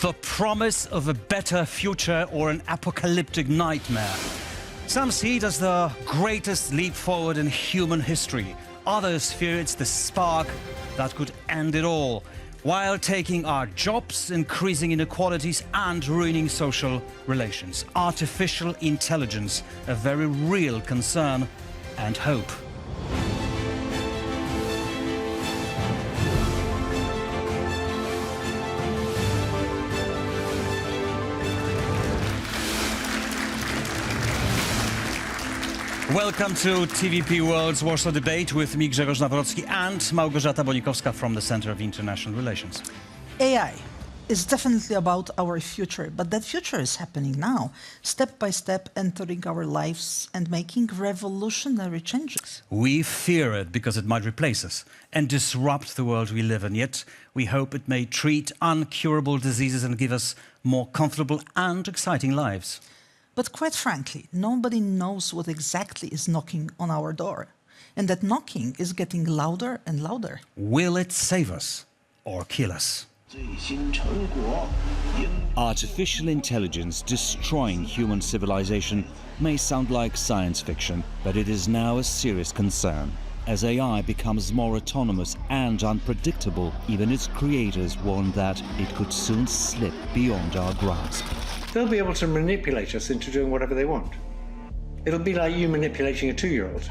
the promise of a better future or an apocalyptic nightmare. Some see it as the greatest leap forward in human history. Others fear it's the spark that could end it all, while taking our jobs, increasing inequalities and ruining social relations. Artificial intelligence, a very real concern and hope. Welcome to TVP World's Warsaw Debate with me, Grzegorz Nawrocki, and Małgorzata Bonikowska from the Center of International Relations. AI is definitely about our future, but that future is happening now, step by step entering our lives and making revolutionary changes. We fear it because it might replace us and disrupt the world we live in, yet we hope it may treat incurable diseases and give us more comfortable and exciting lives. But quite frankly, nobody knows what exactly is knocking on our door. And that knocking is getting louder and louder. Will it save us or kill us? Artificial intelligence destroying human civilization may sound like science fiction, but it is now a serious concern. As AI becomes more autonomous and unpredictable, even its creators warn that it could soon slip beyond our grasp. They'll be able to manipulate us into doing whatever they want. It'll be like you manipulating a 2-year-old.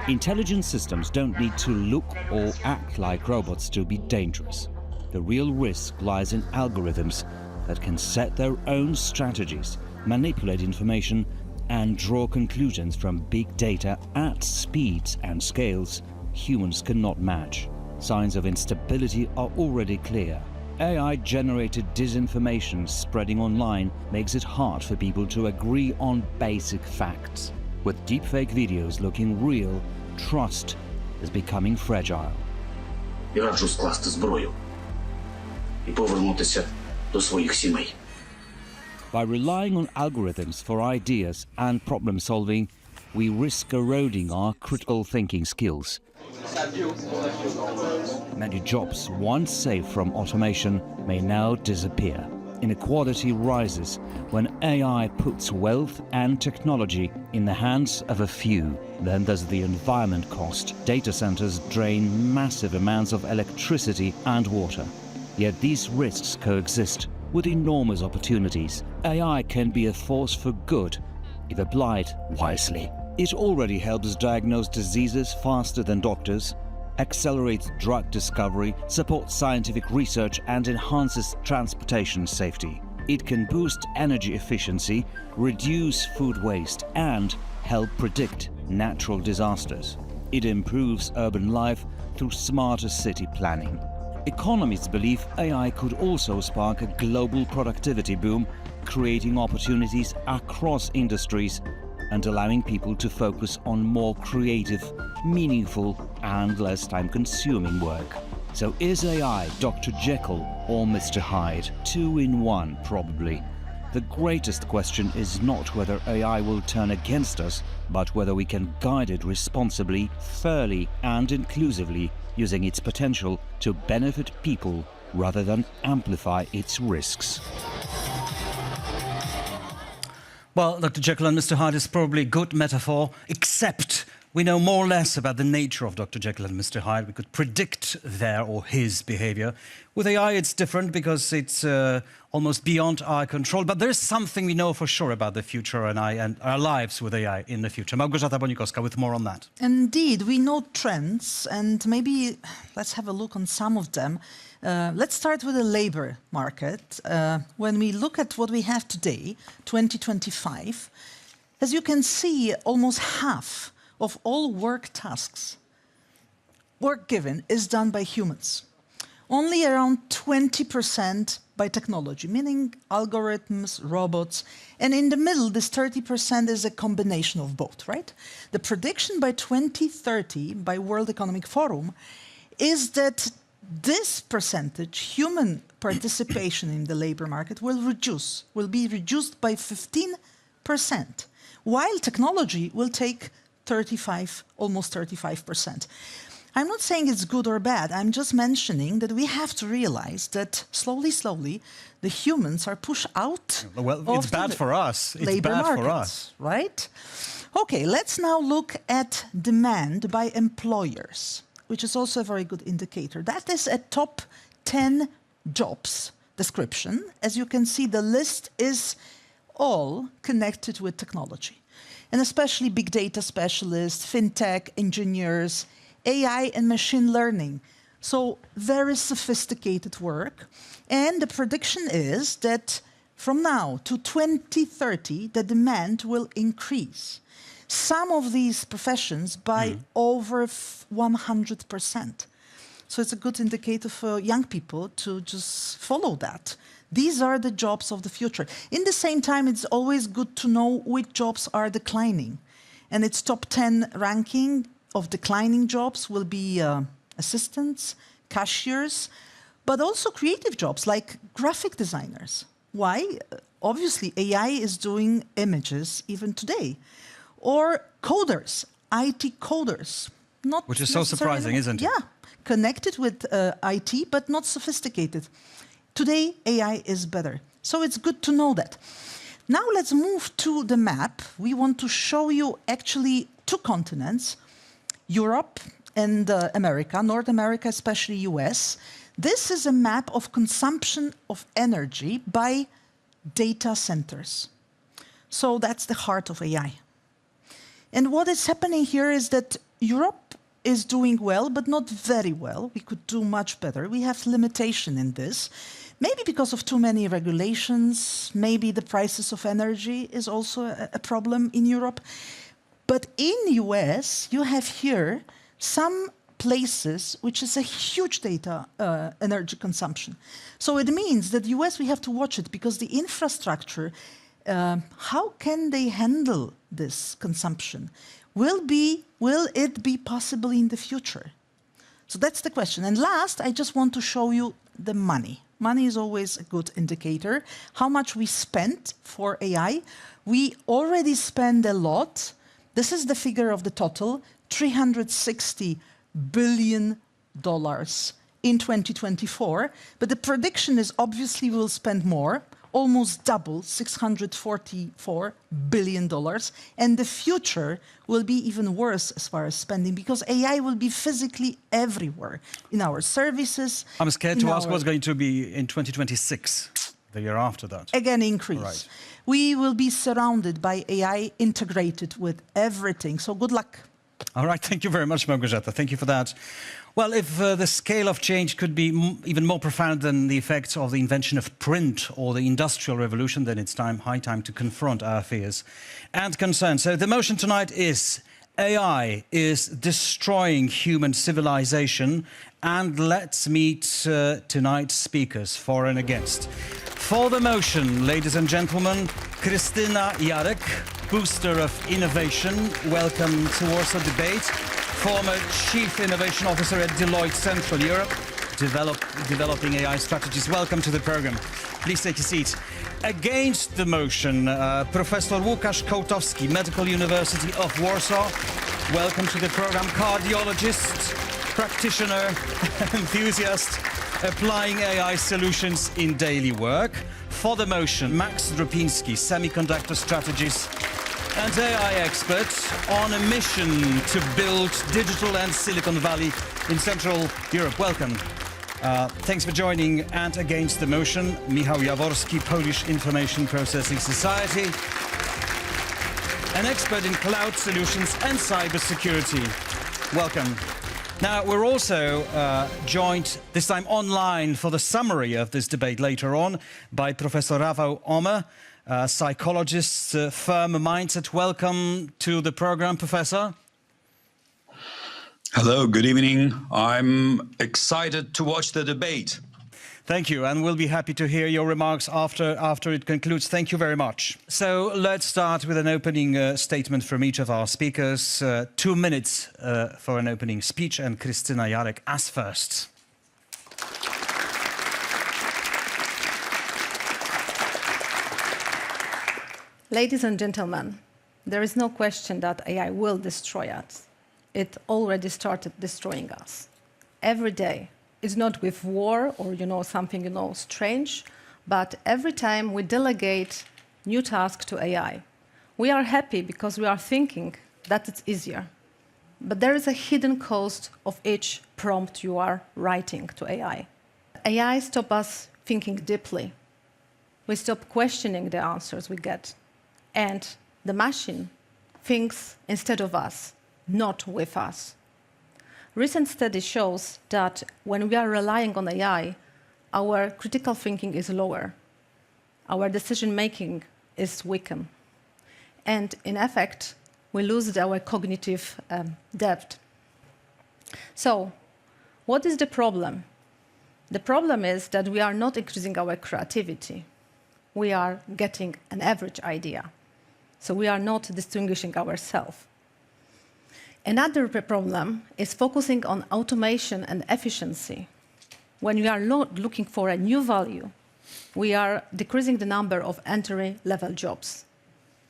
Intelligent systems don't need to look or act like robots to be dangerous. The real risk lies in algorithms that can set their own strategies, manipulate information, and draw conclusions from big data at speeds and scales humans cannot match. Signs of instability are already clear. AI-generated disinformation spreading online makes it hard for people to agree on basic facts. With deepfake videos looking real, trust is becoming fragile. І раджу скласти зброю і повернутися до своїх сімей. By relying on algorithms for ideas and problem solving, we risk eroding our critical thinking skills. Many jobs once saved from automation may now disappear. Inequality rises when AI puts wealth and technology in the hands of a few. Then there's the environment cost. Data centers drain massive amounts of electricity and water. Yet these risks coexist with enormous opportunities. AI can be a force for good if applied wisely. It already helps diagnose diseases faster than doctors, accelerates drug discovery, supports scientific research, and enhances transportation safety. It can boost energy efficiency, reduce food waste, and help predict natural disasters. It improves urban life through smarter city planning. Economists believe AI could also spark a global productivity boom, creating opportunities across industries and allowing people to focus on more creative, meaningful, and less time-consuming work. So is AI Dr. Jekyll or Mr. Hyde? 2 in 1, probably. The greatest question is not whether AI will turn against us, but whether we can guide it responsibly, fairly, and inclusively, using its potential to benefit people rather than amplify its risks. Well, Dr. Jekyll and Mr. Hyde is probably a good metaphor, except we know more or less about the nature of Dr. Jekyll and Mr. Hyde. We could predict their or his behavior. With AI, it's different because it's almost beyond our control. But there's something we know for sure about the future and our lives with AI in the future. Małgorzata Bonikowska with more on that. Indeed, we know trends, and maybe let's have a look on some of them. Let's start with the labor market. When we look at what we have today, 2025, as you can see, almost half of all work tasks, work given, is done by humans. Only around 20% by technology, meaning algorithms, robots, and in the middle, this 30% is a combination of both, right? The prediction by 2030 by World Economic Forum is that this percentage, human participation in the labor market, will be reduced by 15%, while technology will take almost 35%. I'm not saying it's good or bad. I'm just mentioning that we have to realize that slowly, slowly, the humans are pushed out. Well, of it's bad the for us. It's labor bad markets, for us. right? Okay, let's now look at demand by employers, which is also a very good indicator. That is a top 10 jobs description. As you can see, the list is all connected with technology, and especially big data specialists, fintech, engineers, AI and machine learning. So very sophisticated work. And the prediction is that from now to 2030, the demand will increase. Some of these professions by over 100%. So it's a good indicator for young people to just follow that. These are the jobs of the future. In the same time, it's always good to know which jobs are declining. And its top 10 ranking of declining jobs will be assistants, cashiers, but also creative jobs like graphic designers. Why? Obviously, AI is doing images even today. Or coders, IT coders. Not Which is so surprising, isn't it? Yeah, connected with IT, but not sophisticated. Today, AI is better. So it's good to know that. Now let's move to the map. We want to show you actually two continents, Europe and America, North America, especially US. This is a map of consumption of energy by data centers. So that's the heart of AI. And what is happening here is that Europe is doing well, but not very well. We could do much better. We have limitation in this. Maybe because of too many regulations, maybe the prices of energy is also a problem in Europe. But in US, you have here some places which is a huge data energy consumption. So it means that US, we have to watch it because the infrastructure, how can they handle this consumption? Will it be possible in the future? So that's the question. And last, I just want to show you the money. Money is always a good indicator. How much we spent for AI. We already spend a lot. This is the figure of the total, $360 billion in 2024. But the prediction is obviously we'll spend more, almost double, $644 billion. And the future will be even worse as far as spending because AI will be physically everywhere in our services. I'm scared to ask what's going to be in 2026, the year after that. Again, increase. Right. We will be surrounded by AI integrated with everything. So good luck. All right, thank you very much, Małgorzata. Thank you for that. Well, if the scale of change could be even more profound than the effects of the invention of print or the Industrial Revolution, then it's high time to confront our fears and concerns. So the motion tonight is AI is destroying human civilization. And let's meet tonight's speakers for and against. For the motion, ladies and gentlemen, Krystyna, Jarek, booster of innovation. Welcome to Warsaw Debate. Former Chief Innovation Officer at Deloitte Central Europe, developing AI strategies. Welcome to the program. Please take a seat. Against the motion, Professor Łukasz, Kołtowski, Medical University of Warsaw. Welcome to the program. Cardiologist, practitioner, enthusiast, applying AI solutions in daily work. For the motion, Max Dropiński, Semiconductor strategist and AI expert on a mission to build digital and Silicon Valley in Central Europe. Welcome. Thanks for joining. And against the motion, Michał, Jaworski, Polish Information Processing Society, an expert in cloud solutions and cybersecurity. Welcome. Now, we're also joined, this time online, for the summary of this debate later on, by Professor Rafał Omer, psychologist, firm mindset. Welcome to the program, Professor. Hello, good evening. I'm excited to watch the debate. Thank you, and we'll be happy to hear your remarks after it concludes. Thank you very much. So let's start with an opening statement from each of our speakers. 2 minutes for an opening speech, and Krystyna, Jarek as first. Ladies and gentlemen, there is no question that AI will destroy us. it already started destroying us. Every day. It's not with war or, something, strange, but every time we delegate new tasks to AI, we are happy because we are thinking that it's easier. But there is a hidden cost of each prompt you are writing to AI. AI stops us thinking deeply. We stop questioning the answers we get. And the machine thinks instead of us, not with us. Recent study shows that when we are relying on AI, our critical thinking is lower. Our decision-making is weakened. And in effect, we lose our cognitive depth. So, what is the problem? The problem is that we are not increasing our creativity. We are getting an average idea. So we are not distinguishing ourselves. Another problem is focusing on automation and efficiency. When we are not looking for a new value, we are decreasing the number of entry-level jobs.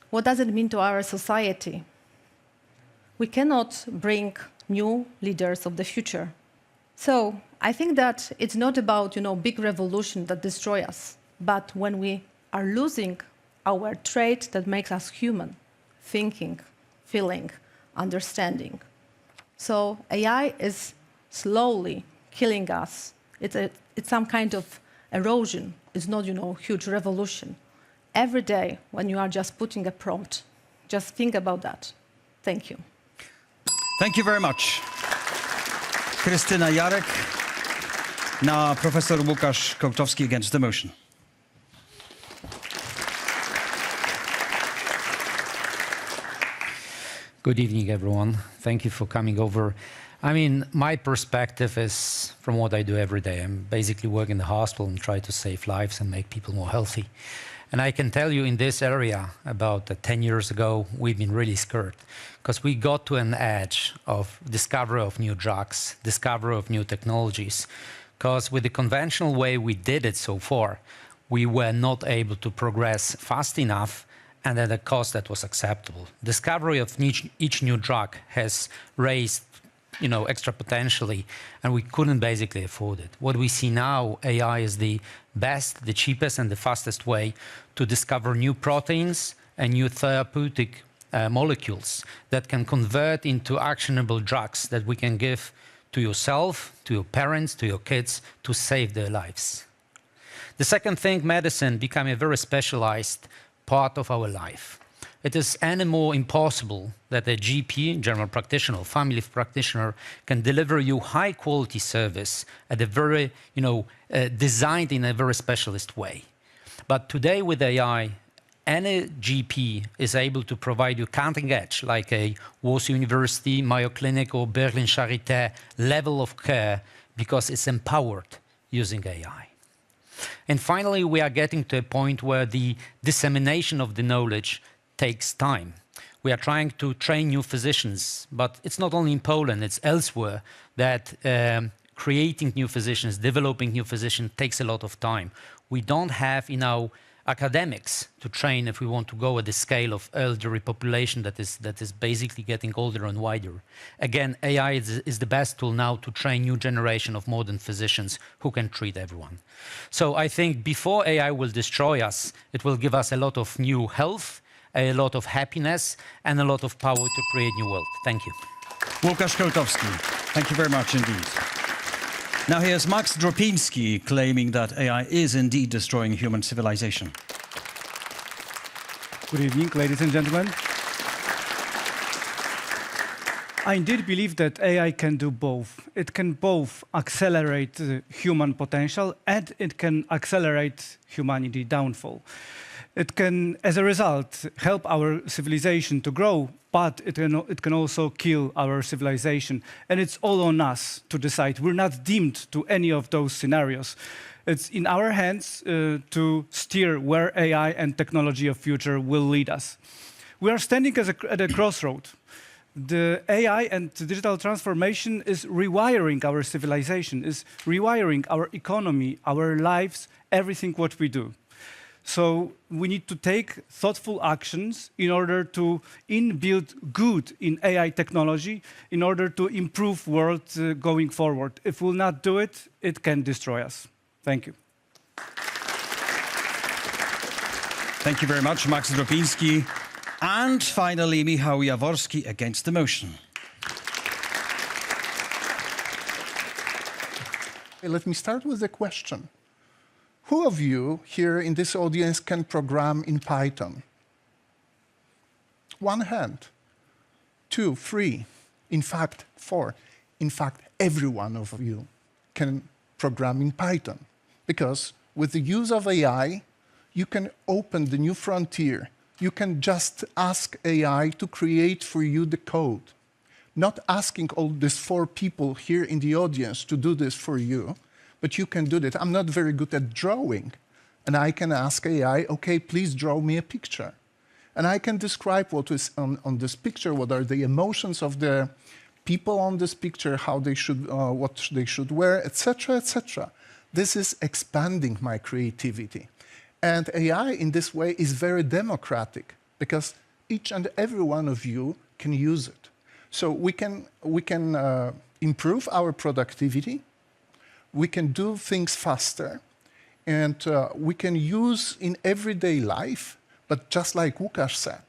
What does it mean to our society? We cannot bring new leaders of the future. So I think that it's not about big revolution that destroy us, but when we are losing our trait that makes us human, thinking, feeling, understanding. So AI is slowly killing us. It's some kind of erosion. It's not, huge revolution. Every day when you are just putting a prompt, just think about that. Thank you. Thank you very much. Krystyna, Jarek. Now, Professor Łukasz Kołtowski against the motion. Good evening, everyone. Thank you for coming over. I mean, my perspective is from what I do every day. I'm basically working in the hospital and try to save lives and make people more healthy. And I can tell you in this area, about 10 years ago, we've been really scared because we got to an edge of discovery of new drugs, discovery of new technologies. Because with the conventional way we did it so far, we were not able to progress fast enough and at a cost that was acceptable. Discovery of each new drug has raised, exponentially, and we couldn't basically afford it. What we see now, AI is the best, the cheapest, and the fastest way to discover new proteins and new therapeutic molecules that can convert into actionable drugs that we can give to yourself, to your parents, to your kids, to save their lives. The second thing, medicine became a very specialized part of our life. It is any more impossible that a GP, general practitioner, family practitioner, can deliver you high quality service at a very, designed in a very specialist way. But today with AI, any GP is able to provide you cutting edge, like a Warsaw University, Mayo Clinic, or Berlin Charité level of care because it's empowered using AI. And finally, we are getting to a point where the dissemination of the knowledge takes time. We are trying to train new physicians, but it's not only in Poland, it's elsewhere that creating new physicians, developing new physicians takes a lot of time. We don't have academics to train if we want to go at the scale of elderly population that is basically getting older and wider. Again, AI is the best tool now to train new generation of modern physicians who can treat everyone. So I think before AI will destroy us, it will give us a lot of new health, a lot of happiness, and a lot of power to create new wealth. Thank you. Łukasz Kołtowski, thank you very much indeed. Now here's Max Dropiński claiming that AI is indeed destroying human civilization. Good evening, ladies and gentlemen. I indeed believe that AI can do both. It can both accelerate human potential and it can accelerate humanity downfall. It can, as a result, help our civilization to grow, but it can also kill our civilization. And it's all on us to decide. We're not deemed to any of those scenarios. It's in our hands to steer where AI and technology of future will lead us. We are standing at a crossroad. The AI and digital transformation is rewiring our civilization, is rewiring our economy, our lives, everything what we do. So we need to take thoughtful actions in order to inbuild good in AI technology in order to improve world going forward. If we'll not do it, it can destroy us. Thank you. Thank you very much, Max Dropiński. And finally, Michał Jaworski against the motion. Let me start with a question. Who of you here in this audience can program in Python? One hand, 2, 3, in fact, 4. In fact, every one of you can program in Python. Because with the use of AI, you can open the new frontier. You can just ask AI to create for you the code. Not asking all these 4 people here in the audience to do this for you, but you can do that. I'm not very good at drawing. And I can ask AI, OK, please draw me a picture. And I can describe what is on this picture, what are the emotions of the people on this picture, how they should, what they should wear, etc., etc. This is expanding my creativity. And AI in this way is very democratic because each and every one of you can use it. So we can improve our productivity, we can do things faster, and we can use in everyday life, but just like Łukasz said,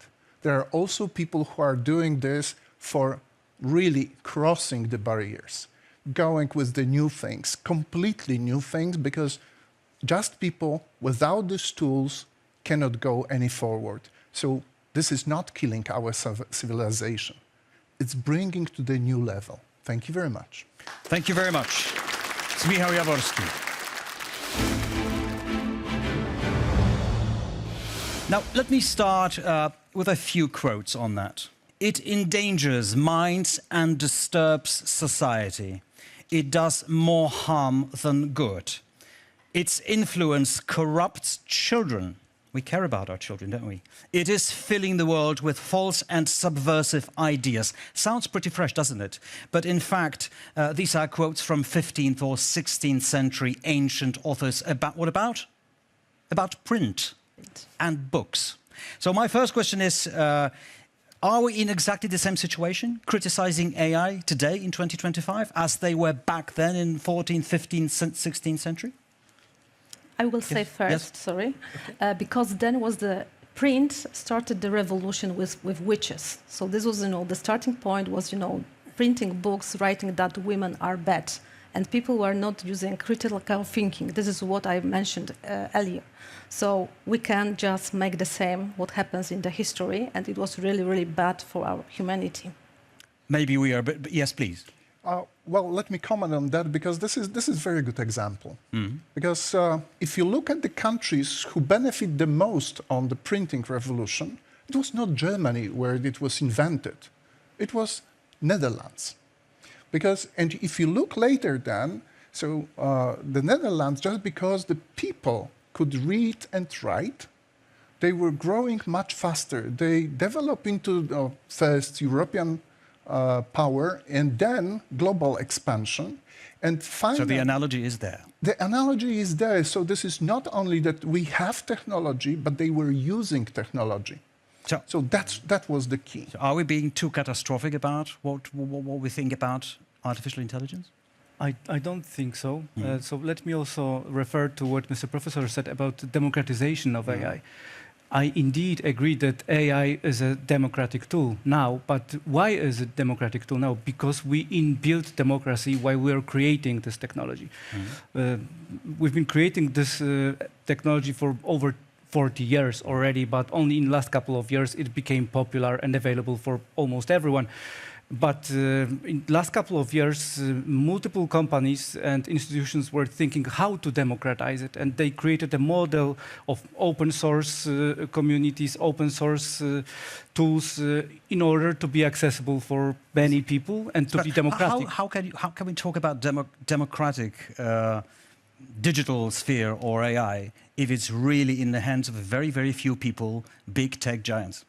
there are also people who are doing this for really crossing the barriers, going with the new things, completely new things, because just people without these tools cannot go any forward. So this is not killing our civilization. It's bringing to the new level. Thank you very much. Thank you very much. It's Michał Jaworski. Now, let me start with a few quotes on that. It endangers minds and disturbs society. It does more harm than good. Its influence corrupts children. We care about our children, don't we? It is filling the world with false and subversive ideas. Sounds pretty fresh, doesn't it? But in fact, these are quotes from 15th or 16th century ancient authors about, what about? About print and books. So my first question is, are we in exactly the same situation, criticizing AI today in 2025 as they were back then in 14th, 15th, 16th century? I will say first, sorry, because then was the print started the revolution with witches. So this was, the starting point was, printing books, writing that women are bad. And people were not using critical thinking. This is what I mentioned earlier. So we can just make the same what happens in the history, and it was really, really bad for our humanity. Maybe we are, but yes, please. Well, let me comment on that, because this is a very good example. Because if you look at the countries who benefit the most on the printing revolution, it was not Germany where it was invented. It was Netherlands. And if you look later then, so the Netherlands, just because the people could read and write, they were growing much faster. They developed into first European power and then global expansion. And finally, so the analogy is there. The analogy is there. So this is not only that we have technology, but they were using technology. So that was the key. So are we being too catastrophic about what we think about artificial intelligence? I don't think so. So let me also refer to what Mr. Professor said about the democratization of AI. I indeed agree that AI is a democratic tool now, but why is it democratic tool now? Because we inbuilt democracy while we are creating this technology. We've been creating this technology for over 40 years already, but only in the last couple of years it became popular and available for almost everyone. But in the last couple of years, multiple companies and institutions were thinking how to democratize it, and they created a model of open source communities, open source tools in order to be accessible for many people and to be democratic. How can we talk about democratic digital sphere or AI if it's really in the hands of very, very few people, big tech giants?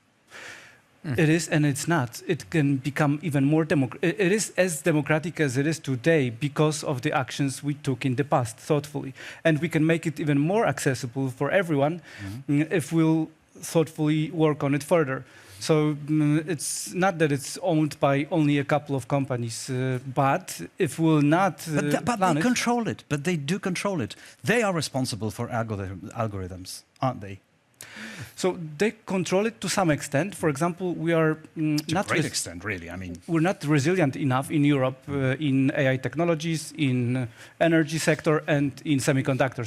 It is and it's not. It can become even more it is as democratic as it is today because of the actions we took in the past thoughtfully. And we can make it even more accessible for everyone if we'll thoughtfully work on it further. So it's not that it's owned by only a couple of companies, but if we'll not but they control it. But they do control it. They are responsible for algorithms, aren't they? So they control it to some extent. For example, we are to a great extent, really. I mean, we're not resilient enough in Europe in AI technologies, in energy sector, and in semiconductor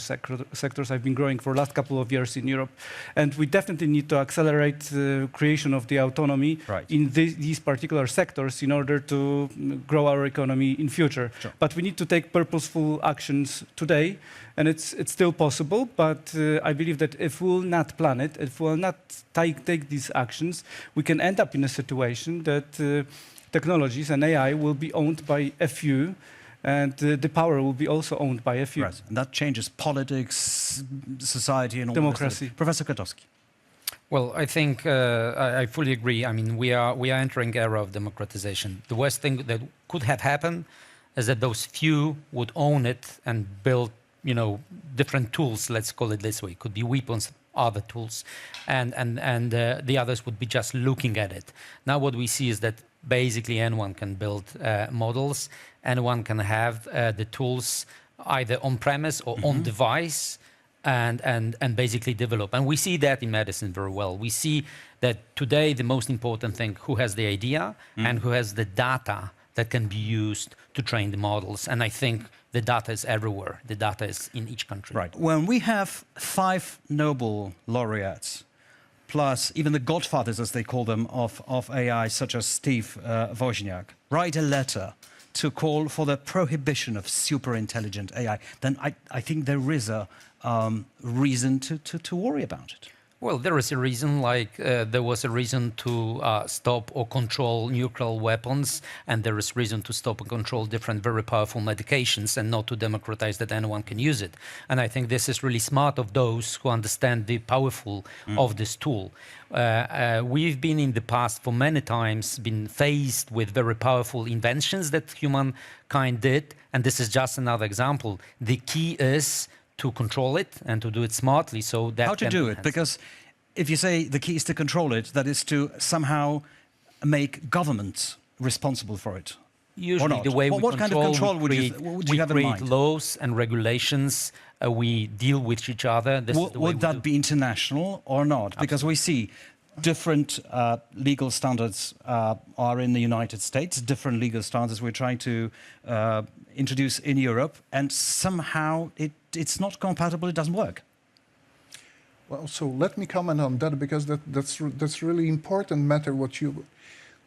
sectors. Have been growing for the last couple of years in Europe, and we definitely need to accelerate the creation of the autonomy in these particular sectors in order to grow our economy in future. Sure. But we need to take purposeful actions today. And it's still possible, but I believe that if we'll not plan it, if we'll not take these actions, we can end up in a situation that technologies and AI will be owned by a few, and the power will be also owned by a few. Right. And that changes politics, society, and all democracy. Professor Kołtowski. Well, I think I fully agree. I mean, we are entering an era of democratization. The worst thing that could have happened is that those few would own it and build different tools, let's call it this way. It could be weapons, other tools, and the others would be just looking at it. Now what we see is that basically anyone can build models, anyone can have the tools either on-premise or on-device, and basically develop. And we see that in medicine very well. We see that today the most important thing, who has the idea and who has the data that can be used to train the models. And I think the data is everywhere. The data is in each country. Right. When we have 5 Nobel laureates, plus even the godfathers, as they call them, of AI, such as Steve Wozniak, write a letter to call for the prohibition of super intelligent AI, then I think there is a reason to worry about it. Well, there is a reason, like there was a reason to stop or control nuclear weapons, and there is reason to stop and control different very powerful medications and not to democratize that anyone can use it. And I think this is really smart of those who understand the powerful of this tool. We've been in the past for many times been faced with very powerful inventions that humankind did, and this is just another example. The key is to control it and to do it smartly, so that how to do it? Because if you say the key is to control it, that is to somehow make governments responsible for it. Usually the way we what kind of control would you have in mind? Create laws and regulations. We deal with each other. Would that be international or not? Because we see different legal standards are in the United States, different legal standards we're trying to introduce in Europe, and somehow it's not compatible, it doesn't work. Well, so let me comment on that, because that's really important matter.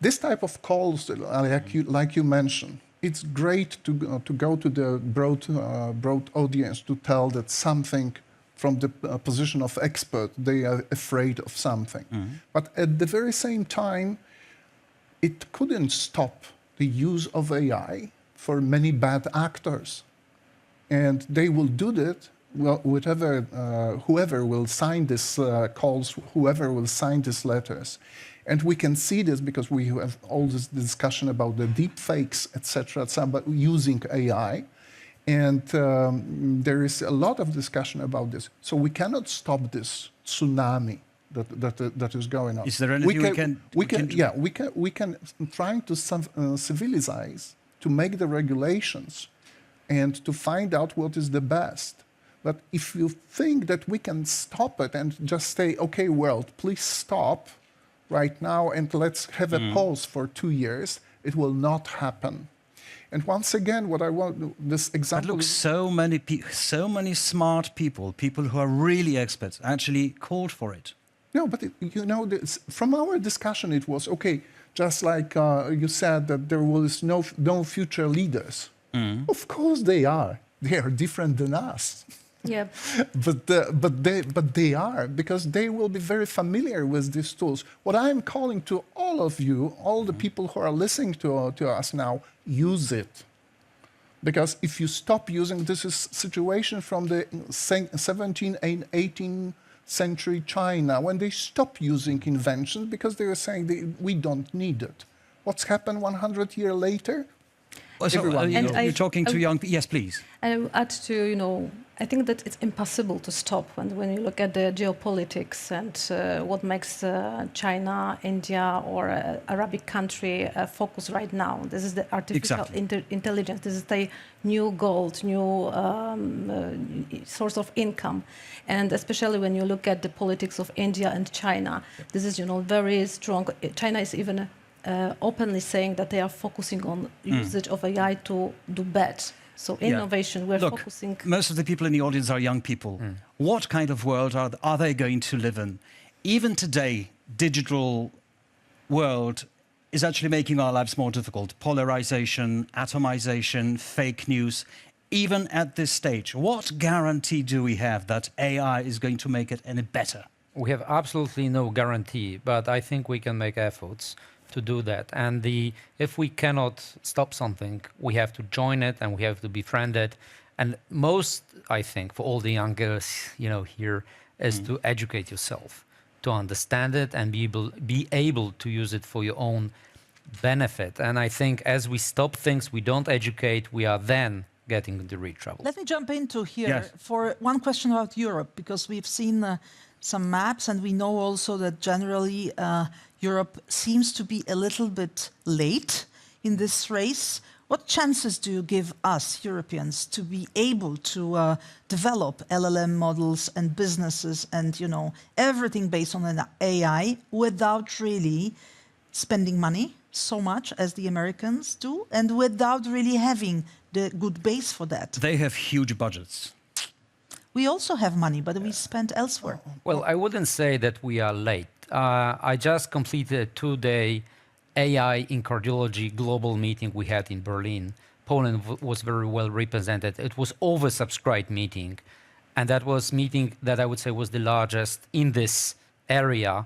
This type of calls, like you mentioned, it's great to go to the broad audience to tell that something from the position of expert, they are afraid of something. But at the very same time, it couldn't stop the use of AI for many bad actors. And they will do that, well, whoever will sign this calls, whoever will sign these letters. And we can see this because we have all this discussion about the deep fakes, etc., but using AI. And there is a lot of discussion about this. So we cannot stop this tsunami that is going on. Is there anything we can do? Yeah, we can try to civilize, to make the regulations and to find out what is the best. But if you think that we can stop it and just say, okay, world, please stop right now and let's have a pause for 2 years, it will not happen. And once again, what I want, this example... But look, so many smart people who are really experts, actually called for it. No, but from our discussion, it was, okay, just like you said that there was no future leaders. Of course they are. They are different than us. Yeah. but they are, because they will be very familiar with these tools. What I'm calling to all of you, all the people who are listening to us now, use it. Because if you stop using, this is situation from the 17th and century China, when they stopped using inventions because they were saying we don't need it. What's happened 100 years later? You're talking to young people. Yes, please. And I will add to, I think that it's impossible to stop when you look at the geopolitics and what makes China, India, or Arabic country focus right now. This is the artificial intelligence. This is the new gold, new source of income. And especially when you look at the politics of India and China, this is, very strong. China is even openly saying that they are focusing on usage of AI to do bad. So innovation, we're focusing... Most of the people in the audience are young people. What kind of world are they going to live in? Even today, digital world is actually making our lives more difficult. Polarization, atomization, fake news. Even at this stage, what guarantee do we have that AI is going to make it any better? We have absolutely no guarantee, but I think we can make efforts to do that. And if we cannot stop something, we have to join it and we have to befriend it. And most, I think, for all the young girls, here, is to educate yourself, to understand it and be able to use it for your own benefit. And I think as we stop things, we don't educate, we are then getting into real trouble. Let me jump into here for one question about Europe, because we've seen some maps and we know also that generally Europe seems to be a little bit late in this race. What chances do you give us, Europeans, to be able to develop LLM models and businesses and, everything based on an AI without really spending money so much as the Americans do and without really having the good base for that? They have huge budgets. We also have money, but we spend elsewhere. Well, I wouldn't say that we are late. I just completed a 2-day AI in cardiology global meeting we had in Berlin. Poland was very well represented. It was oversubscribed meeting. And that was meeting that I would say was the largest in this area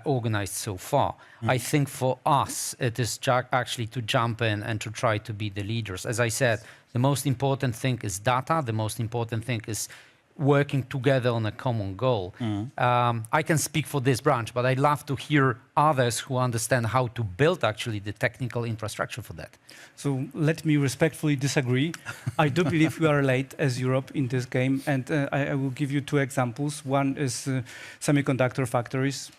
organized so far. I think for us, it is actually to jump in and to try to be the leaders. As I said, the most important thing is data. The most important thing is working together on a common goal. I can speak for this branch, but I'd love to hear others who understand how to build actually the technical infrastructure for that. So let me respectfully disagree. I do believe we are late as Europe in this game, and I will give you 2 examples. One is semiconductor factories.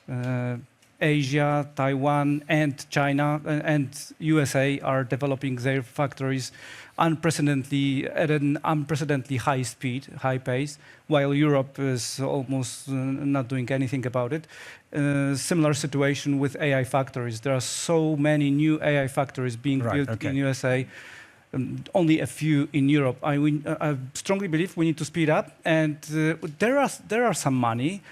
Asia, Taiwan, and China and USA are developing their factories at an unprecedentedly high speed, high pace, while Europe is almost not doing anything about it. Similar situation with AI factories. There are so many new AI factories being built in USA, only a few in Europe. I strongly believe we need to speed up, and there are some money.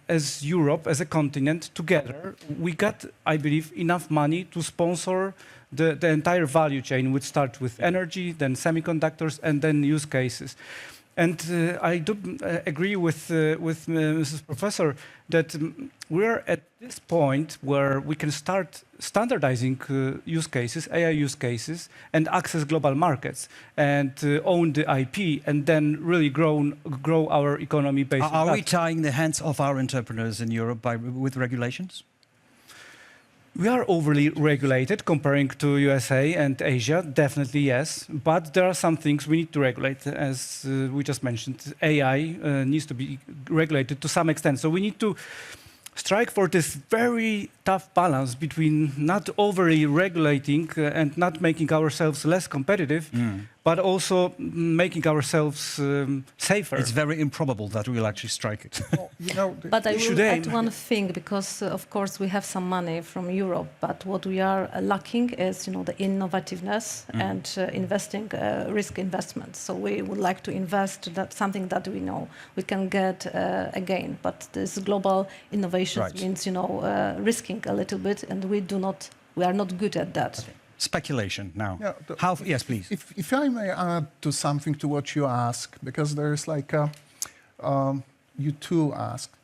As Europe, as a continent, together, we got, I believe, enough money to sponsor the entire value chain, which starts with energy, then semiconductors, and then use cases. And I do agree with Mrs. Professor that we're at this point where we can start standardizing use cases, AI use cases, and access global markets, and own the IP, and then really grow our economy based on that. Are we tying the hands of our entrepreneurs in Europe with regulations? We are overly regulated comparing to USA and Asia, definitely yes. But there are some things we need to regulate, as we just mentioned. AI needs to be regulated to some extent. So we need to strike for this very tough balance between not overly regulating and not making ourselves less competitive, but also making ourselves safer. It's very improbable that we'll actually strike it. But I will add one thing, because of course we have some money from Europe, but what we are lacking is the innovativeness and investing, risk investment. So we would like to invest something that we know we can get again. But this global innovation means risking a little bit, and we are not good at that. Okay. Speculation now. Yes, please. If I may add to something to what you ask, because there's you two asked.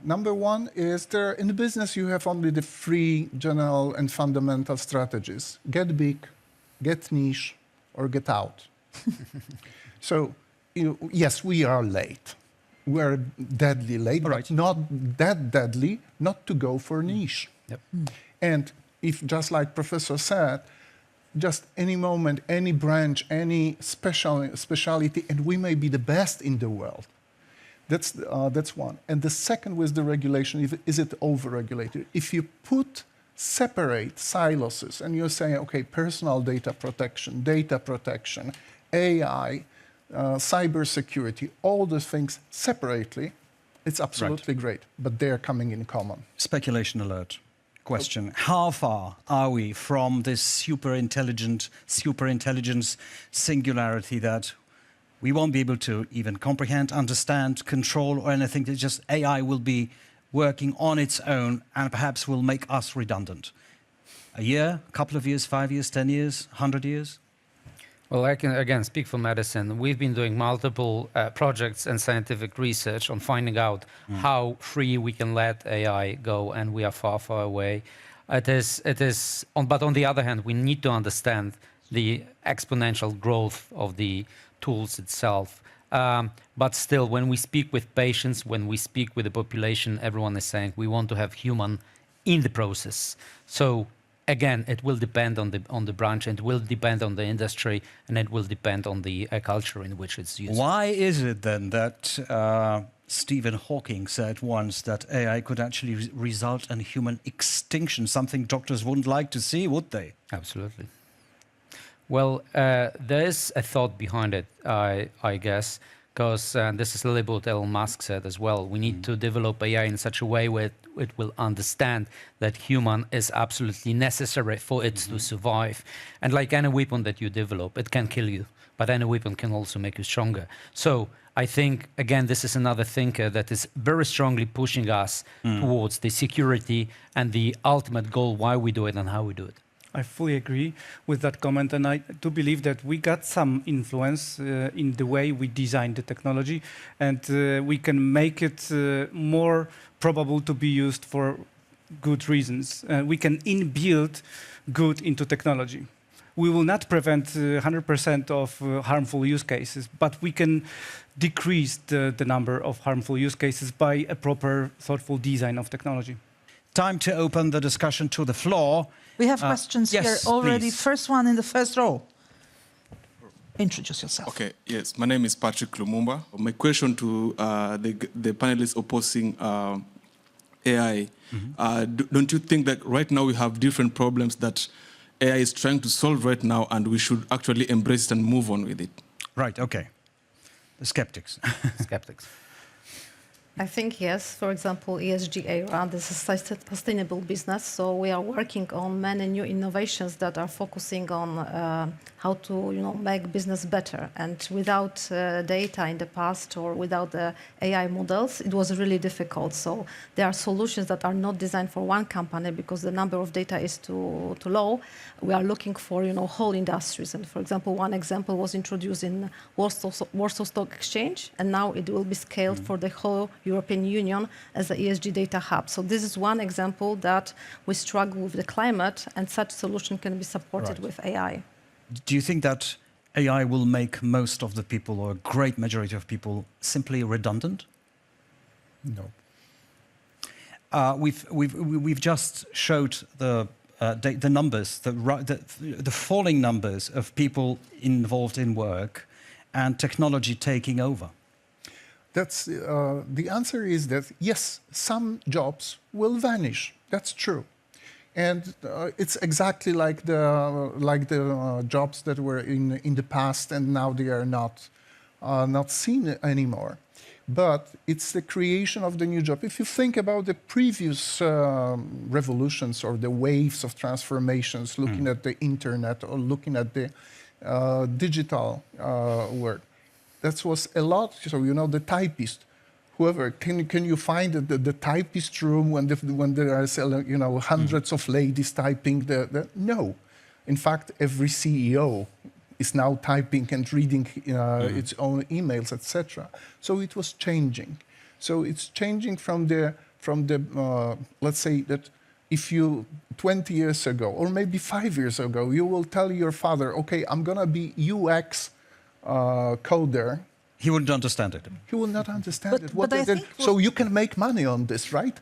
Number one is in the business you have only the 3 general and fundamental strategies: get big, get niche, or get out. So yes, we are late. were deadly late, but not that deadly not to go for niche. Yep. And if, just like Professor said, just any moment, any branch, any specialty, and we may be the best in the world. That's one. And the second with the regulation, is it over-regulated? If you separate silos and you're saying, okay, personal data protection, AI, cybersecurity, all those things separately, it's absolutely great, but they're coming in common. Speculation alert. Question. How far are we from this superintelligence singularity that we won't be able to even comprehend, understand, control, or anything? That just AI will be working on its own and perhaps will make us redundant. A year, a couple of years, 5 years, 10 years, 100 years? Well, I can again speak for medicine. We've been doing multiple projects and scientific research on finding out how free we can let AI go, and we are far, far away. But on the other hand, we need to understand the exponential growth of the tools itself. But still, when we speak with patients, when we speak with the population, everyone is saying we want to have human in the process. So again, it will depend on the branch, and it will depend on the industry, and it will depend on the culture in which it's used. Why is it then that Stephen Hawking said once that AI could actually result in human extinction, something doctors wouldn't like to see, would they? Absolutely. Well, there is a thought behind it, I guess, because this is a little bit what Elon Musk said as well. We need to develop AI in such a way where it will understand that human is absolutely necessary for it to survive. And like any weapon that you develop, it can kill you, but any weapon can also make you stronger. So I think, again, this is another thinker that is very strongly pushing us towards the security and the ultimate goal, why we do it and how we do it. I fully agree with that comment, and I do believe that we got some influence in the way we designed the technology, and we can make it more probable to be used for good reasons. We can inbuild good into technology. We will not prevent 100% of harmful use cases, but we can decrease the number of harmful use cases by a proper, thoughtful design of technology. Time to open the discussion to the floor. We have questions yes, here already. please. First one in the first row. Introduce yourself. Okay, yes, my name is Patrick Lumumba. My question to the panelists opposing AI, don't you think that right now we have different problems that AI is trying to solve right now, and we should actually embrace it and move on with it? Right, okay. The skeptics. Skeptics. I think yes. For example, ESG era, this is sustainable business. So we are working on many new innovations that are focusing on how to, make business better. And without data in the past or without the AI models, it was really difficult. So there are solutions that are not designed for one company because the number of data is too low. We are looking for, whole industries. And for example, one example was introduced in Warsaw Stock Exchange, and now it will be scaled for the whole European Union as the ESG data hub. So this is one example that we struggle with the climate, and such solution can be supported with AI. Do you think that AI will make most of the people, or a great majority of people, simply redundant? No. We've just showed the numbers, the falling numbers of people involved in work and technology taking over. That's the answer is that yes, some jobs will vanish. That's true, and it's exactly like the jobs that were in the past, and now they are not seen anymore. But it's the creation of the new job. If you think about the previous revolutions or the waves of transformations, looking at the internet or looking at the digital work. That was a lot. So the typist, whoever can you find the typist room when there are hundreds of ladies typing no. In fact, every CEO is now typing and reading its own emails, etc. So it was changing. So it's changing from the let's say that if you 20 years ago or maybe 5 years ago you will tell your father, okay, I'm gonna be UX coder He wouldn't understand it. He will not understand it. But I think so you can make money on this, right?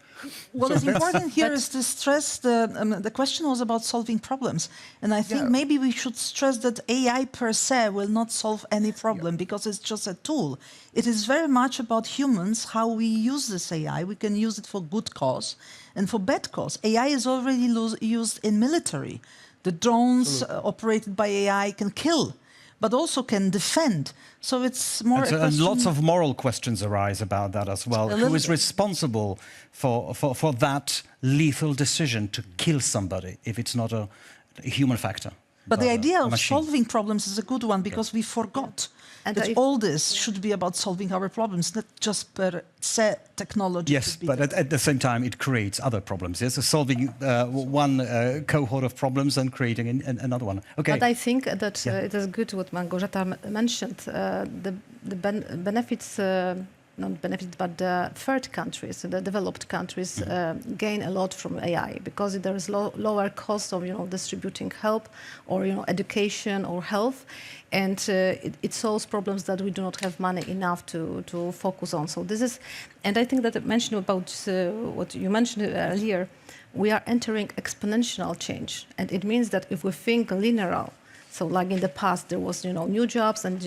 What is important here is to stress the question was about solving problems. And I think maybe we should stress that AI per se will not solve any problem because it's just a tool. It is very much about humans, how we use this AI. We can use it for good cause and for bad cause. AI is already used in military. The drones operated by AI can kill, but also can defend. So it's more and lots of moral questions arise about that as well. Who is responsible for that lethal decision to kill somebody if it's not a human factor? But the idea of solving problems is a good one because we forgot that all this should be about solving our problems, not just per se technology. Yes, but at the same time, it creates other problems. Yes, so solving one cohort of problems and creating another one. Okay. But I think that it is good what Małgorzata mentioned. The benefits, not benefits, but the third countries, the developed countries, gain a lot from AI because there is lower cost of distributing help or education or health, and it solves problems that we do not have money enough to focus on. So this is, and I think that mentioning about what you mentioned earlier, we are entering exponential change, and it means that if we think linear. So like in the past, there was, new jobs and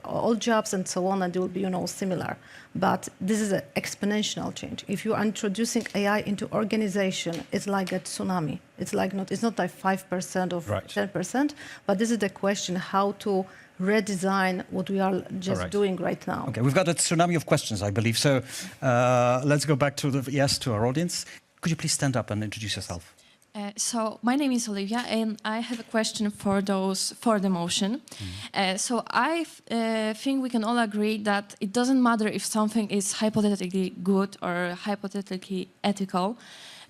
old jobs and so on, and it will be, similar. But this is an exponential change. If you are introducing AI into organization, it's like a tsunami. It's like it's not like 5% or 10%, but this is the question how to redesign what we are just doing right now. Okay, we've got a tsunami of questions, I believe. So let's go back to to our audience. Could you please stand up and introduce yourself? So my name is Olivia, and I have a question for the motion. So I think we can all agree that it doesn't matter if something is hypothetically good or hypothetically ethical,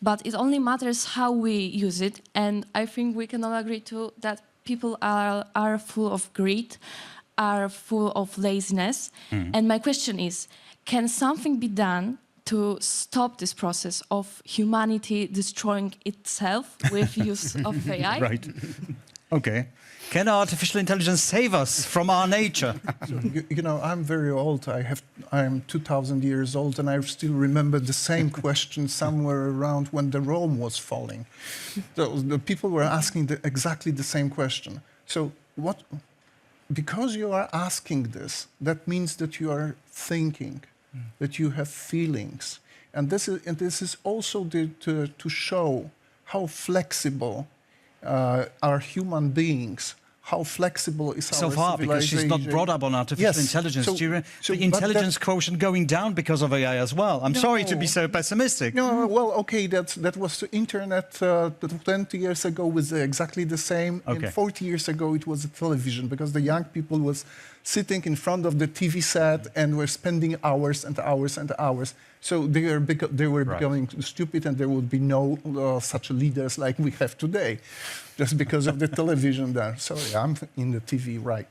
but it only matters how we use it. And I think we can all agree too that people are full of greed, are full of laziness. And my question is, can something be done to stop this process of humanity destroying itself with use of AI? Right. Okay. Can artificial intelligence save us from our nature? So, I'm very old. I'm 2,000 years old, and I still remember the same question somewhere around when the Rome was falling. So the people were asking exactly the same question. So because you are asking this, that means that you are thinking, that you have feelings. And this is also to show how flexible are human beings, how flexible is our so far, because she's not brought up on artificial intelligence. The intelligence quotient going down because of AI as well. I'm sorry to be so pessimistic. No, well, okay, that was the internet 20 years ago was exactly the same. Okay. And 40 years ago it was the television, because the young people was sitting in front of the TV set and were spending hours and hours and hours. So they were becoming stupid, and there would be no such leaders like we have today, just because of the television there. Sorry, I'm in the TV, right?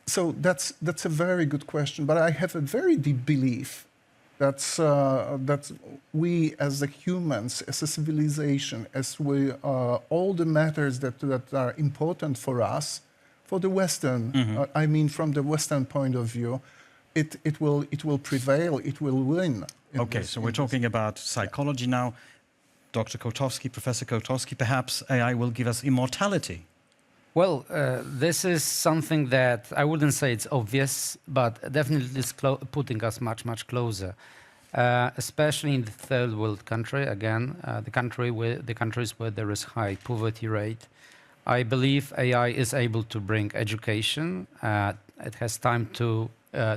So that's a very good question, but I have a very deep belief that we as the humans, as a civilization, as we all the matters that are important for us, for the Western, I mean, from the Western point of view, it will prevail, it will win. Okay, so we're talking about psychology now. Dr. Kołtowski, Professor Kołtowski, perhaps AI will give us immortality. Well, this is something that I wouldn't say it's obvious, but definitely it's putting us much, much closer, especially in the third world country, again, the countries where there is high poverty rate. I believe AI is able to bring education. It has time to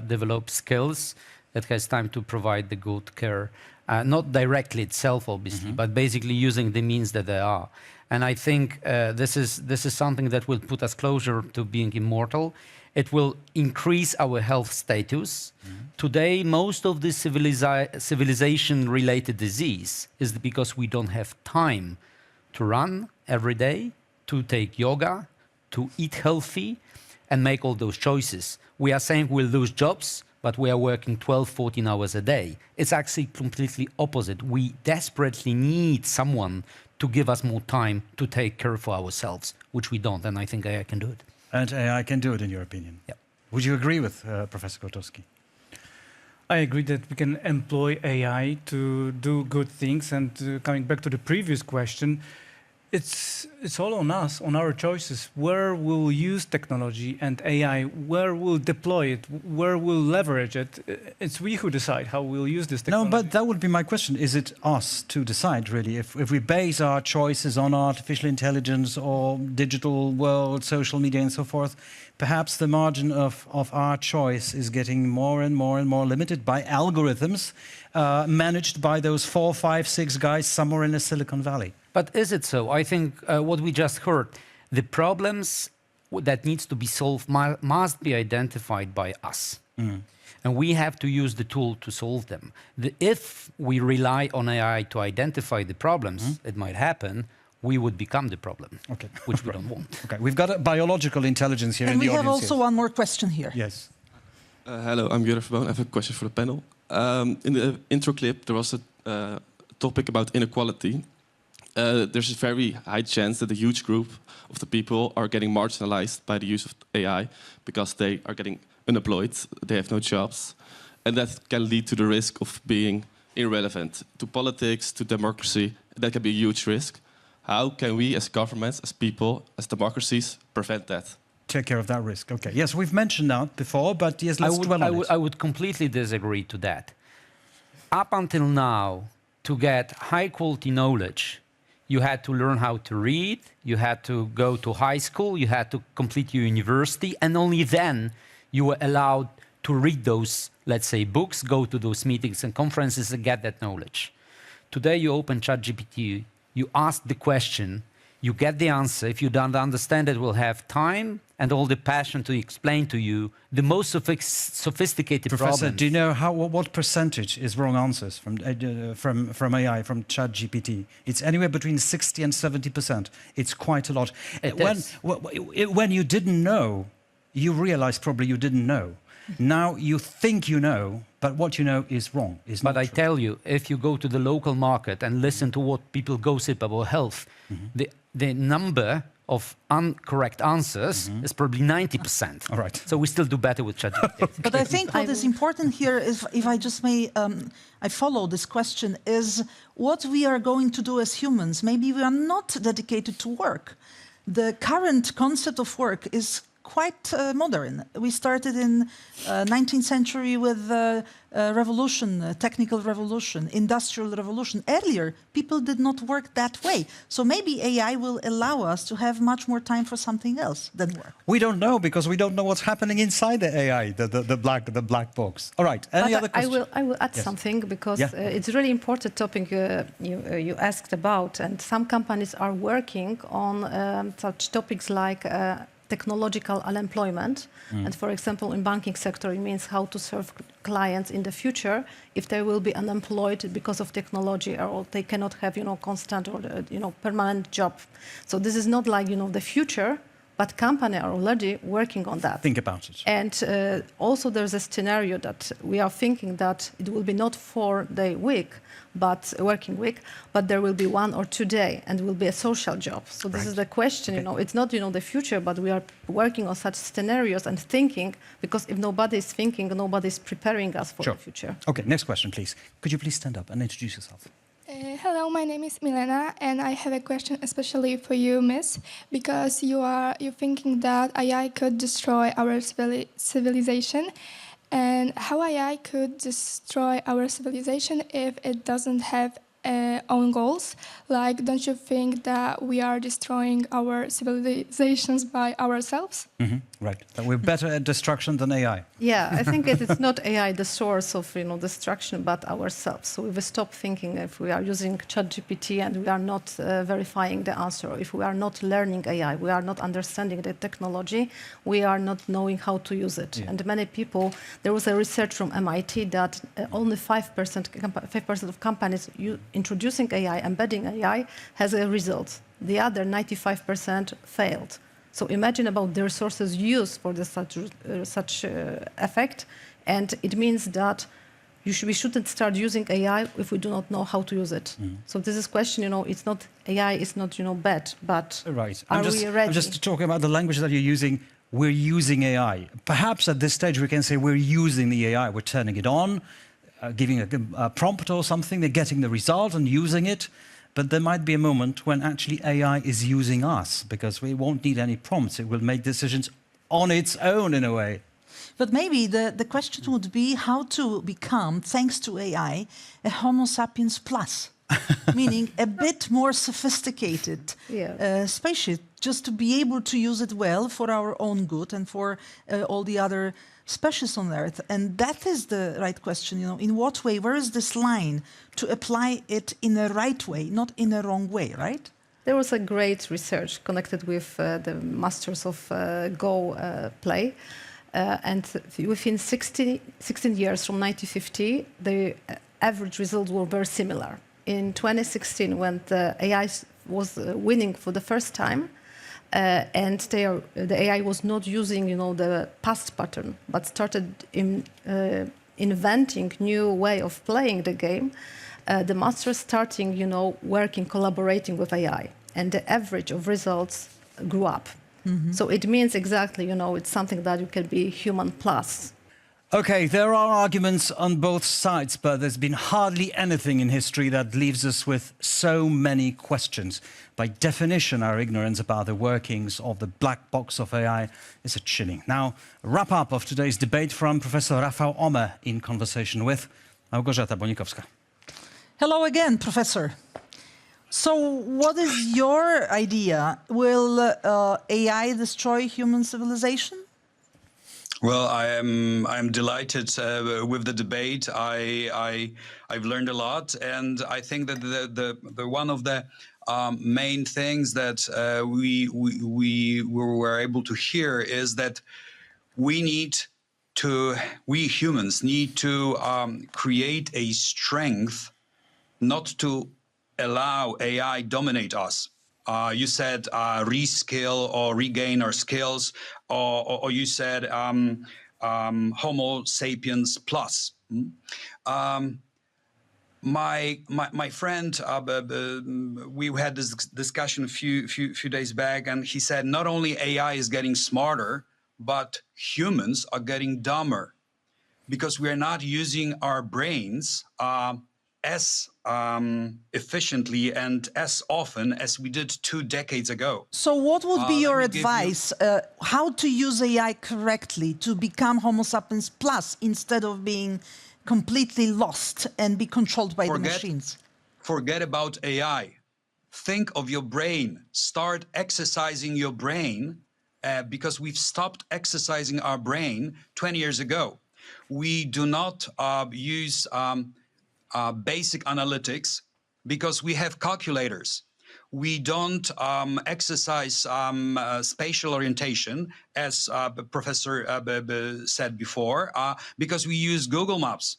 develop skills. It has time to provide the good care. Not directly itself, obviously, but basically using the means that there are. And I think this is something that will put us closer to being immortal. It will increase our health status. Today, most of the civilization-related disease is because we don't have time to run every day, to take yoga, to eat healthy, and make all those choices. We are saying we'll lose jobs, but we are working 12, 14 hours a day. It's actually completely opposite. We desperately need someone to give us more time to take care for ourselves, which we don't, and I think AI can do it. And AI can do it, in your opinion? Yeah. Would you agree with Professor Kołtowski? I agree that we can employ AI to do good things. And coming back to the previous question, it's all on us, on our choices, where we'll use technology and AI, where we'll deploy it, where we'll leverage it. It's we who decide how we'll use this technology. No, but that would be my question. Is it us to decide, really? If we base our choices on artificial intelligence or digital world, social media and so forth, perhaps the margin of our choice is getting more and more and more limited by algorithms managed by those 4, 5, 6 guys somewhere in the Silicon Valley. But is it so? I think what we just heard, the problems that needs to be solved must be identified by us. And we have to use the tool to solve them. If we rely on AI to identify the problems, it might happen, we would become the problem, which we don't want. Okay, we've got a biological intelligence here and in the audience. And we have also one more question here. Yes. Hello, I'm Jarek. I have a question for the panel. In the intro clip, there was a topic about inequality. There's a very high chance that a huge group of the people are getting marginalized by the use of AI because they are getting unemployed, they have no jobs, and that can lead to the risk of being irrelevant to politics, to democracy. That can be a huge risk. How can we as governments, as people, as democracies prevent that? Take care of that risk. Okay. Yes, we've mentioned that before, but yes, let's dwell on it. I would completely disagree to that. Up until now, to get high quality knowledge, you had to learn how to read, you had to go to high school, you had to complete your university, and only then you were allowed to read those, let's say, books, go to those meetings and conferences and get that knowledge. Today you open ChatGPT, you ask the question, you get the answer. If you don't understand it, we'll have time and all the passion to explain to you the most sophisticated Professor, problems. do you know what percentage is wrong answers from AI, from ChatGPT? It's anywhere between 60 and 70%. It's quite a lot. When you didn't know, you realized probably you didn't know. Now you think you know, but what you know is wrong. But I tell you, if you go to the local market and listen to what people gossip about health, the number of incorrect answers is probably 90%. All right. So we still do better with ChatGPT. But I think what is important here is, if I just may, I follow this question, is what we are going to do as humans. Maybe we are not dedicated to work. The current concept of work is quite modern. We started in 19th century with revolution, technical revolution, industrial revolution. Earlier, people did not work that way. So maybe AI will allow us to have much more time for something else than work. We don't know because we don't know what's happening inside the AI, the black box. All right. Any other questions? I will add something because it's a really important topic you asked about, and some companies are working on such topics like technological unemployment. And for example, in banking sector, it means how to serve clients in the future if they will be unemployed because of technology, or they cannot have, constant or, permanent job. So this is not like, the future, but companies are already working on that. Think about it. And also there's a scenario that we are thinking that it will be not 4-day week, but a working week, but there will be 1 or 2 days, and will be a social job. So this is the question, it's not, the future, but we are working on such scenarios and thinking, because if nobody is thinking, nobody is preparing us for the future. Okay, next question, please. Could you please stand up and introduce yourself? Hello, my name is Milena, and I have a question especially for you, Miss, because you're thinking that AI could destroy our civilization, and how AI could destroy our civilization if it doesn't have own goals. Like, don't you think that we are destroying our civilizations by ourselves? Right, that we're better at destruction than AI. Yeah, I think it's not AI the source of destruction, but ourselves. So if we stop thinking, if we are using ChatGPT and we are not verifying the answer, if we are not learning AI, we are not understanding the technology, we are not knowing how to use it. Yeah. And many people, there was a research from MIT that only 5% of companies introducing AI, embedding AI, has a result. The other 95% failed. So imagine about the resources used for such effect, and it means that we shouldn't start using AI if we do not know how to use it. So this is question, it's not AI is not bad, but right. Are we ready? I'm just talking about the language that you're using. we're using AI. Perhaps at this stage we can say we're using the AI, we're turning it on, giving a prompt or something, they're getting the result and using it. But there might be a moment when actually AI is using us, because we won't need any prompts. It will make decisions on its own in a way. But maybe the question would be how to become, thanks to AI, a Homo sapiens plus, meaning a bit more sophisticated species, just to be able to use it well for our own good and for all the other species on Earth. And that is the right question, you know, in what way, where is this line to apply it in a right way, not in a wrong way, right? There was a great research connected with the masters of Go play. And within 16 years from 1950, the average results were very similar. In 2016, when the AI was winning for the first time, and the AI was not using, you know, the past pattern, but started inventing new way of playing the game, the masters starting, you know, working, collaborating with AI, and the average of results grew up. So it means exactly, you know, it's something that you can be human plus. Okay, there are arguments on both sides, but there's been hardly anything in history that leaves us with so many questions. By definition, our ignorance about the workings of the black box of AI is a chilling. Now, a wrap-up of today's debate from Professor Rafał Omer in conversation with Małgorzata Bonikowska. Hello again, Professor. So what is your idea? Will AI destroy human civilization? Well, I'm delighted with the debate. I've learned a lot, and I think that the one of the main things that we were able to hear is that we humans need to create a strength not to allow AI dominate us. You said reskill or regain our skills, or you said Homo sapiens plus. My friend, we had this discussion a few days back, and he said not only AI is getting smarter, but humans are getting dumber, because we are not using our brains as efficiently and as often as we did 2 decades ago. So what would be your advice, how to use AI correctly to become Homo sapiens plus instead of being completely lost and be controlled by the machines? Forget about AI. Think of your brain. Start exercising your brain, because we've stopped exercising our brain 20 years ago. We do not use basic analytics because we have calculators. We don't exercise spatial orientation, as the professor said before, because we use Google Maps.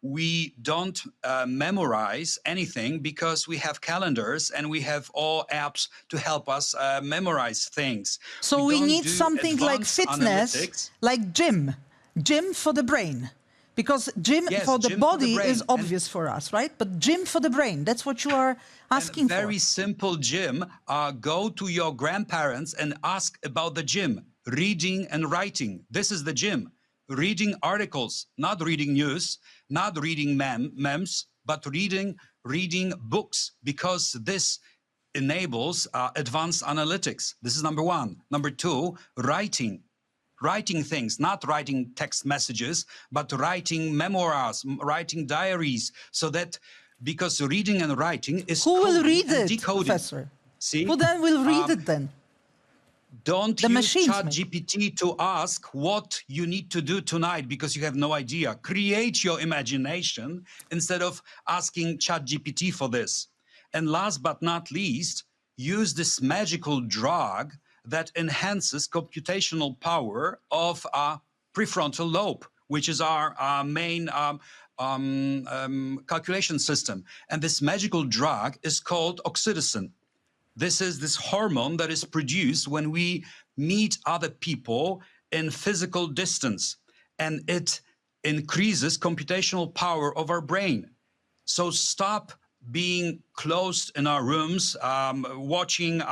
We don't memorize anything because we have calendars and we have all apps to help us memorize things. So we need something like fitness, like gym for the brain. Because gym for the body is obvious for us, right? But gym for the brain, that's what you are asking for. Very simple gym. Go to your grandparents and ask about the gym. Reading and writing. This is the gym. Reading articles, not reading news, not reading memes, but reading books, because this enables advanced analytics. This is number one. Number two, writing things, not writing text messages, but writing memoirs, writing diaries, so that, because reading and writing is Who will read it, decoding. Professor? See? Who then will read it then? Don't use ChatGPT to ask what you need to do tonight because you have no idea. Create your imagination instead of asking ChatGPT for this. And last but not least, use this magical drug that enhances computational power of our prefrontal lobe, which is our main calculation system. And this magical drug is called oxytocin. This is this hormone that is produced when we meet other people in physical distance, and it increases computational power of our brain. So stop being closed in our rooms, watching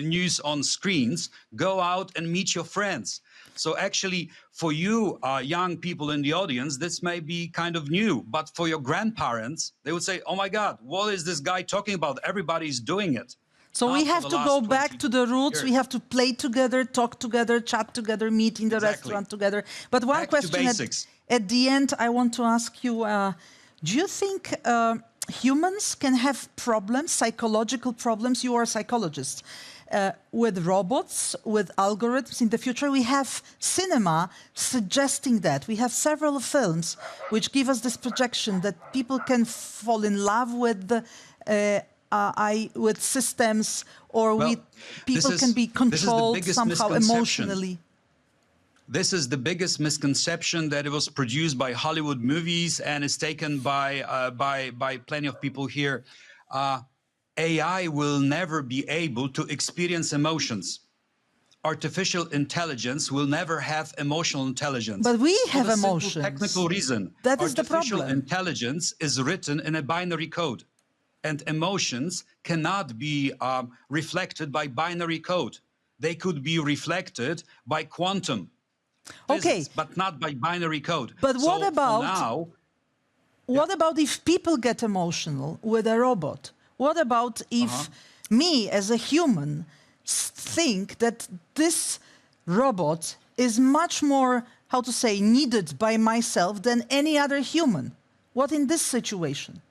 news on screens. Go out and meet your friends. So actually, for you young people in the audience, this may be kind of new, but for your grandparents, they would say, oh my God, what is this guy talking about? Everybody's doing it. So we have to go back to the roots. We have to play together, talk together, chat together, meet in the restaurant together. But one question at the end, I want to ask you, do you think humans can have problems, psychological problems? You are a psychologist. With robots, with algorithms in the future. We have cinema suggesting that. We have several films which give us this projection that people can fall in love with with systems, or people can be controlled somehow emotionally. This is the biggest misconception, that it was produced by Hollywood movies and is taken by plenty of people here. AI will never be able to experience emotions. Artificial intelligence will never have emotional intelligence. But we have emotions. For the technical reason. That is the problem. Artificial intelligence is written in a binary code, and emotions cannot be reflected by binary code. They could be reflected by quantum physics, but not by binary code. But so what about now? What about if people get emotional with a robot? What about if me as a human think that this robot is much more, how to say, needed by myself than any other human? What in this situation?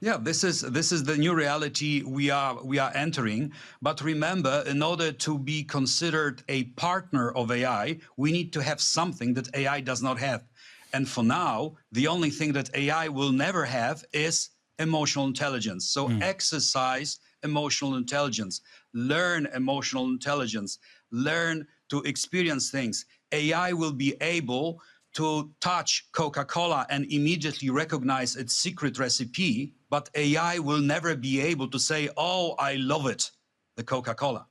Yeah, this is the new reality we are entering. But remember, in order to be considered a partner of AI, we need to have something that AI does not have. And for now, the only thing that AI will never have is emotional intelligence. So exercise emotional intelligence, learn emotional intelligence, learn to experience things. AI will be able to touch Coca-Cola and immediately recognize its secret recipe, but AI will never be able to say, oh, I love it, the Coca-Cola.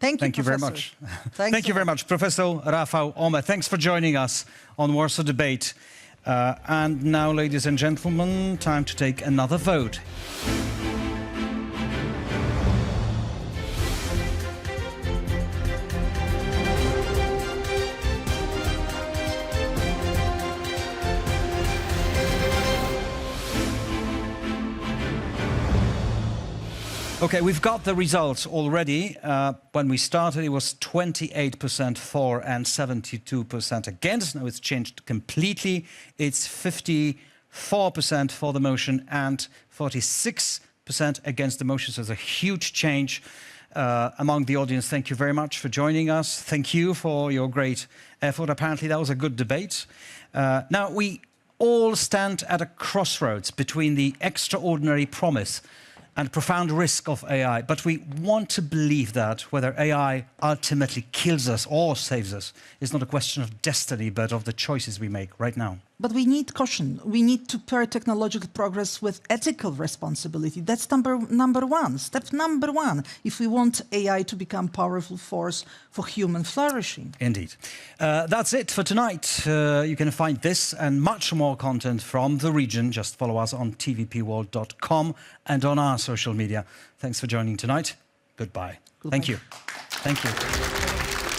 Thank you very much. Thank you very much, Professor Rafał Omer. Thanks for joining us on Warsaw Debate. And now, ladies and gentlemen, time to take another vote. Okay, we've got the results already. When we started, it was 28% for and 72% against. Now it's changed completely. It's 54% for the motion and 46% against the motion. So it's a huge change among the audience. Thank you very much for joining us. Thank you for your great effort. Apparently that was a good debate. Now we all stand at a crossroads between the extraordinary promise and profound risk of AI. But we want to believe that whether AI ultimately kills us or saves us is not a question of destiny, but of the choices we make right now. But we need caution. We need to pair technological progress with ethical responsibility. That's number one, step number one, if we want AI to become a powerful force for human flourishing. Indeed. That's it for tonight. You can find this and much more content from the region. Just follow us on tvpworld.com and on our social media. Thanks for joining tonight. Goodbye. Thank you. Thank you.